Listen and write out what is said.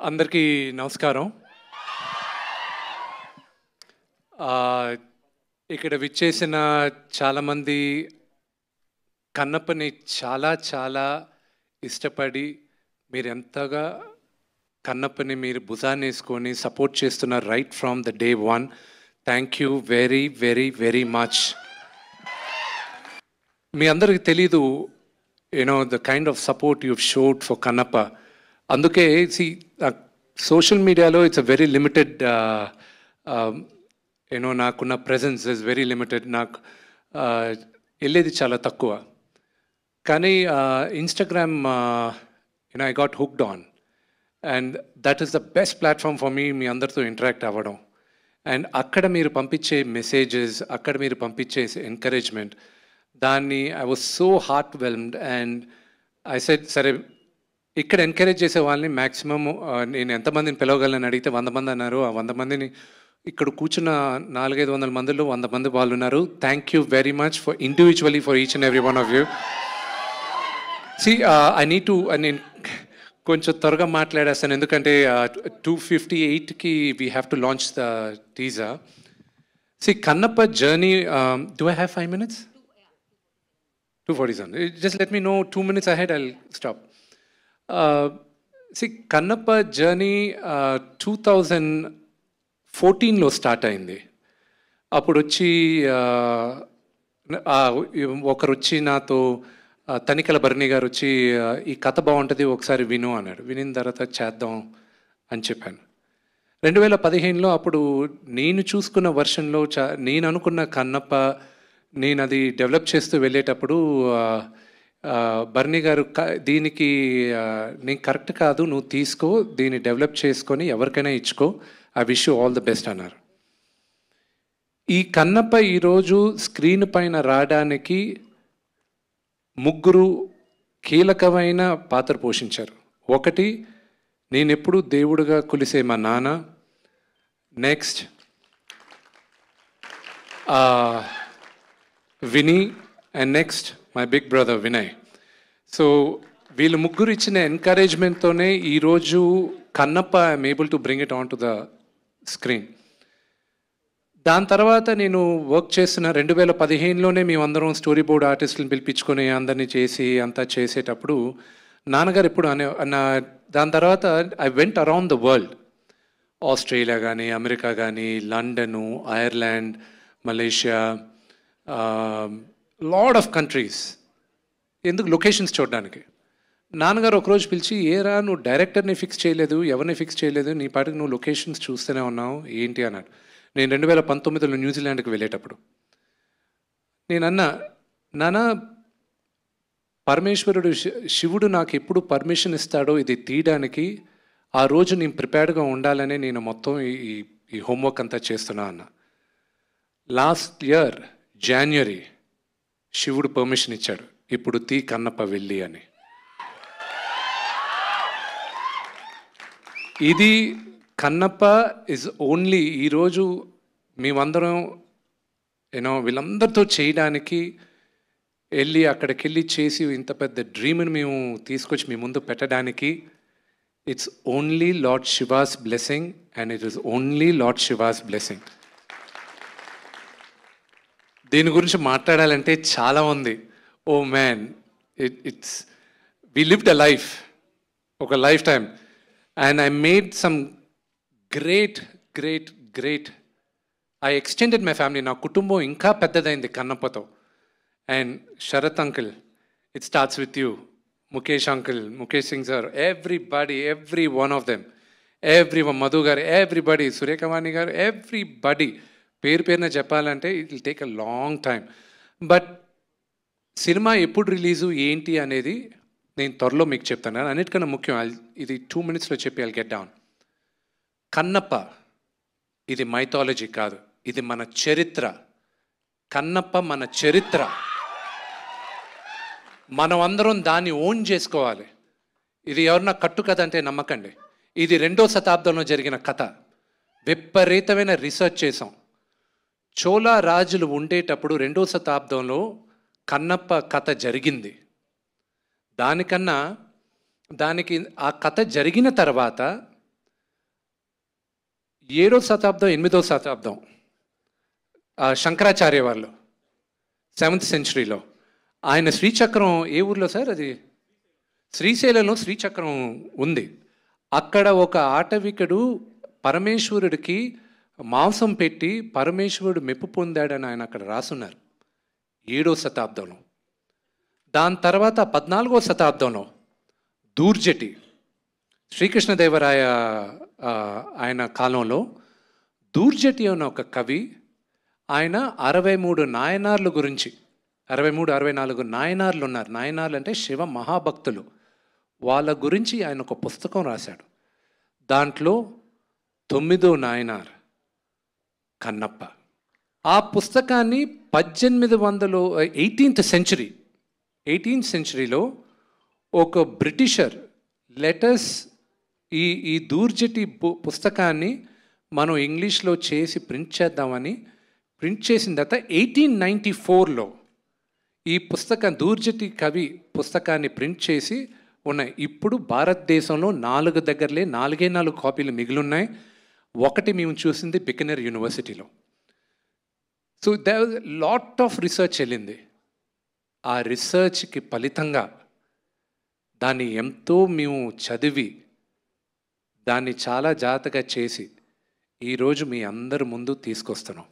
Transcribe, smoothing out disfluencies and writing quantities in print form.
అందరికీ నమస్కారం. ఇక్కడ విచ్చేసిన చాలామంది కన్నప్పని చాలా ఇష్టపడి మీరు ఎంతగా కన్నప్పని మీరు భుజాన్ని వేసుకొని సపోర్ట్ చేస్తున్నారు right from the day one. Thank you very much. మీ అందరికి తెలీదు the kind of support you showed for Kannappa. అందుకే సోషల్ మీడియాలో ఇట్స్ అ వెరీ లిమిటెడ్ నాకున్న ప్రెజెన్స్ ఇస్ వెరీ లిమిటెడ్. నాకు వెళ్ళేది చాలా తక్కువ. కానీ Instagram I got hooked on and that is the best platform for మీ అందరితో ఇంటరాక్ట్ అవ్వడం. అండ్ అక్కడ మీరు పంపించే మెసేజెస్, అక్కడ మీరు పంపించే ఎంకరేజ్మెంట్, దాన్ని I was so heart whelmed. And I said సరే ఇక్కడ ఎంకరేజ్ చేసే వాళ్ళని మ్యాక్సిమమ్ నేను ఎంతమందిని పిలవగలను అడిగితే 100 మంది అన్నారు. ఆ 100 మందిని ఇక్కడ కూర్చున్న 400-500 మందిలో 100 మంది వాళ్ళు ఉన్నారు. Thank you very much for individually for each and every one of you. I need to నేను కొంచెం త్వరగా మాట్లాడేస్తాను ఎందుకంటే 2:58కి we have to launch the teaser. Kannappa journey. Do I have 5 minutes? 2:47. Just let me know 2 minutes ahead, I'll stop. Kannappa journey 2014లో start అయింది. అప్పుడు వచ్చి ఒకరు వచ్చి నాతో తనికెల భరణి గారు వచ్చి ఈ కథ బాగుంటుంది ఒకసారి విను అన్నాడు. వినిన తర్వాత చేద్దాం అని చెప్పాను. 2015లో అప్పుడు నేను చూసుకున్న వర్షన్లో నేను అనుకున్న కన్నప్ప నేను అది డెవలప్ చేస్తూ వెళ్ళేటప్పుడు భరణి గారు దీనికి నేను కరెక్ట్ కాదు, నువ్వు తీసుకో, దీన్ని డెవలప్ చేసుకొని ఎవరికైనా ఇచ్చుకో, I wish you all the best అన్నారు. ఈ కన్నప్ప ఈరోజు స్క్రీన్ పైన రావడానికి 3 కీలకమైన పాత్ర పోషించారు. ఒకటి, నేనెప్పుడు దేవుడిగా కొలిసే మా నాన్న. Next Vini. And next my big brother Vinay. So వీళ్ళు ముగ్గురు ఇచ్చిన ఎంకరేజ్మెంట్తోనే ఈరోజు Kannappa I'm able to bring it on to the screen. దాని తర్వాత నేను వర్క్ చేస్తున్న 2015లోనే మేమందరం స్టోరీ బోర్డ్ ఆర్టిస్టులను పిలిపించుకొని అందరినీ చేసి అంతా చేసేటప్పుడు నాన్నగారు ఎప్పుడు దాని తర్వాత I went around the world. Australia కానీ, అమెరికా కానీ, London, Ireland, Malaysia, lot of countries. ఎందుకు? లొకేషన్స్ చూడడానికి. నాన్నగారు ఒకరోజు పిలిచి, ఏరా నువ్వు డైరెక్టర్ని ఫిక్స్ చేయలేదు, ఎవరిని ఫిక్స్ చేయలేదు, నీ పాటికి నువ్వు లొకేషన్స్ చూస్తూనే ఉన్నావు ఏంటి అన్నాడు. నేను 2019లో న్యూజిలాండ్కి వెళ్ళేటప్పుడు నేనన్నా, నాన్న పరమేశ్వరుడు శివుడు నాకు ఎప్పుడు పర్మిషన్ ఇస్తాడో ఇది తీయడానికి, ఆ రోజు నేను ప్రిపేర్డ్గా ఉండాలని నేను మొత్తం ఈ హోంవర్క్ అంతా చేస్తున్నా అన్న. లాస్ట్ ఇయర్ జాన్వరి శివుడు పర్మిషన్ ఇచ్చాడు, ఇప్పుడు తీ కన్నప్ప వెళ్ళి అని. ఇది కన్నప్ప ఇస్ ఓన్లీ ఈరోజు మేమందరం వీళ్ళందరితో చేయడానికి వెళ్ళి అక్కడికి వెళ్ళి చేసి ఇంత పెద్ద డ్రీమ్ని మేము తీసుకొచ్చి మీ ముందు పెట్టడానికి it's only lord Shiva's blessing and it is only lord Shiva's blessing. దీని గురించి మాట్లాడాలంటే చాలా ఉంది. Oh man, it's we lived a life, ఒక lifetime. And I made some great I extended my family. నా కుటుంబం ఇంకా పెద్దదైంది కన్నప్పతో. And Sharath uncle, it starts with you. Mukesh uncle, Mukesh Singh sir, every one of them, Madhu garu, everybody, Surekhavani garu, everybody పేరున చెప్పాలంటే it will take a long time. But cinema ఎప్పుడు release ఏంటి అనేది నేను త్వరలో మీకు చెప్తాను. అన్నిటికన్నా ముఖ్యం, ఇది 2 minutesలో చెప్పి ఐల్ గెట్ డౌన్. కన్నప్ప ఇది మైథాలజీ కాదు, ఇది మన చరిత్ర. కన్నప్ప మన చరిత్ర. మనం అందరం దాన్ని ఓన్ చేసుకోవాలి. ఇది ఎవరన్నా కట్టు కథ అంటే నమ్మకండి. ఇది 2వ శతాబ్దంలో జరిగిన కథ. విపరీతమైన రీసెర్చ్ చేసాం. చోళ రాజులు ఉండేటప్పుడు 2వ శతాబ్దంలో కన్నప్ప కథ జరిగింది. దానికి ఆ కథ జరిగిన తర్వాత 7వ శతాబ్దం 8వ శతాబ్దం శంకరాచార్య వాళ్ళు 7th సెంచరీలో ఆయన శ్రీచక్రం ఏ ఊర్లో సార్ అది? శ్రీశైలంలో శ్రీచక్రం ఉంది. అక్కడ ఒక ఆటవికుడు పరమేశ్వరుడికి మాంసం పెట్టి పరమేశ్వరుడు మెప్పు పొందాడని ఆయన అక్కడ రాసున్నారు 7వ శతాబ్దంలో. దాని తర్వాత 14వ శతాబ్దంలో దూర్జటి శ్రీకృష్ణదేవరాయ ఆయన కాలంలో దూర్జటి అన్న ఒక కవి ఆయన 63 నాయనార్ల గురించి 64 నాయనార్లు ఉన్నారు. నాయనార్లు అంటే శివ మహాభక్తులు. వాళ్ళ గురించి ఆయన ఒక పుస్తకం రాశాడు. దాంట్లో 9వ నాయనార్ కన్నప్ప. ఆ పుస్తకాన్ని 18th సెంచరీలో ఒక బ్రిటిషర్ లెటర్స్ ఈ దూర్జటి పుస్తకాన్ని మనం ఇంగ్లీష్లో చేసి ప్రింట్ చేద్దామని ప్రింట్ చేసిన తర్వాత 1894లో ఈ దూర్జటి కవి పుస్తకాన్ని ప్రింట్ చేసి ఉన్నాయి. ఇప్పుడు భారతదేశంలో 4 కాపీలు మిగిలిన్నాయి. ఒకటి మేము చూసింది బికనర్ యూనివర్సిటీలో. So they lot of research వెళ్ళింది. ఆ రీసెర్చ్కి ఫలితంగా దాన్ని ఎంతో మేము చదివి దాన్ని చాలా జాగ్రత్తగా చేసి ఈరోజు మీ అందరి ముందు తీసుకొస్తున్నాం.